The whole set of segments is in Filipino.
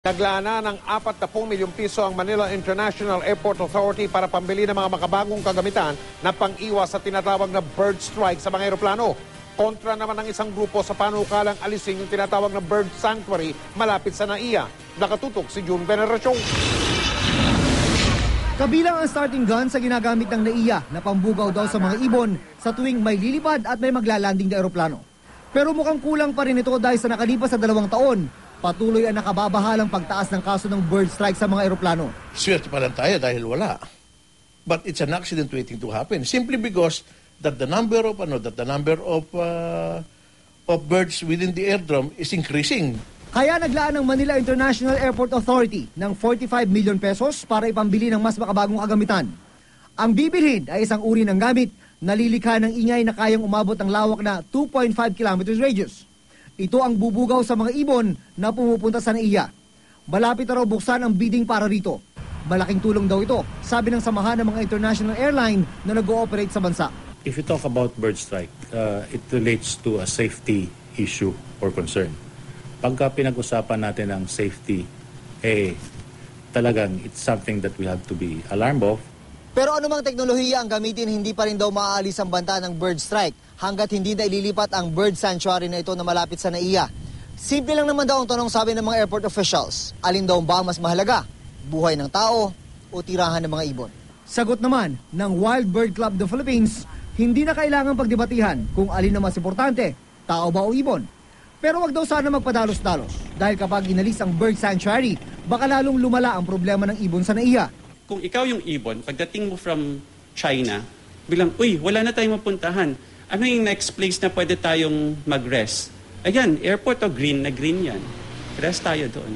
Naglana ng 40 milyong piso ang Manila International Airport Authority para pambili ng mga makabagong kagamitan na pang-iwas sa tinatawag na bird strike sa mga eroplano. Kontra naman ng isang grupo sa panukalang alisin yung tinatawag na bird sanctuary malapit sa NAIA. Nakatutok si June Veneracion. Kabilang ang starting gun sa ginagamit ng NAIA na pambugaw daw sa mga ibon sa tuwing may lilipad at may maglalanding na eroplano. Pero mukhang kulang pa rin ito dahil sa nakalipas sa 2 taon, patuloy ang nakababahalang pagtaas ng kaso ng bird strike sa mga eroplano. Swerte pa lang tayo dahil wala. But it's an accident waiting to happen simply because that the number of birds within the airdrome is increasing. Kaya naglaan ng Manila International Airport Authority ng 45 million pesos para ipambili ng mas makabagong kagamitan. Ang bibilhin ay isang uri ng gamit na lilikha ng ingay na kayang umabot ng lawak na 2.5 kilometers radius. Ito ang bubugaw sa mga ibon na pumupunta sa NAIA. Malapit na raw buksan ang bidding para rito. Malaking tulong daw ito, sabi ng samahan ng mga international airline na nag-ooperate sa bansa. If you talk about bird strike, it relates to a safety issue or concern. Pagka pinag-usapan natin ang safety, talagang it's something that we have to be alarmed of. Pero anumang teknolohiya ang gamitin, hindi pa rin daw maaalis ang banta ng bird strike hanggat hindi na ililipat ang bird sanctuary na ito na malapit sa NAIA. Simple lang naman daw ang tanong, sabi ng mga airport officials. Alin daw ba ang mas mahalaga? Buhay ng tao o tirahan ng mga ibon? Sagot naman ng Wild Bird Club of the Philippines, hindi na kailangang pagdebatihan kung alin na mas importante, tao ba o ibon. Pero wag daw sana magpadalos-dalos dahil kapag inalis ang bird sanctuary, baka lalong lumala ang problema ng ibon sa NAIA. Kung ikaw yung ibon, pagdating mo from China, bilang, wala na tayong mapuntahan. Ano yung next place na pwede tayong mag-rest? Ayan, airport o green na green yan. Rest tayo doon.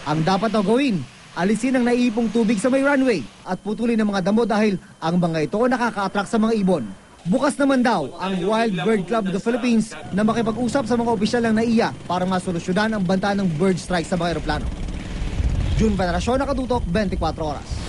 Ang dapat daw gawin, alisin ang naiipong tubig sa may runway at putulin ng mga damo dahil ang mga ito nakaka-attract sa mga ibon. Bukas naman daw ang Wild Bird Club of the Philippines na makipag-usap sa mga opisyal ng NAIA para masolusyonan ang banta ng bird strike sa mga aeroplano. June Veneracion, Nakatutok, 24 Oras.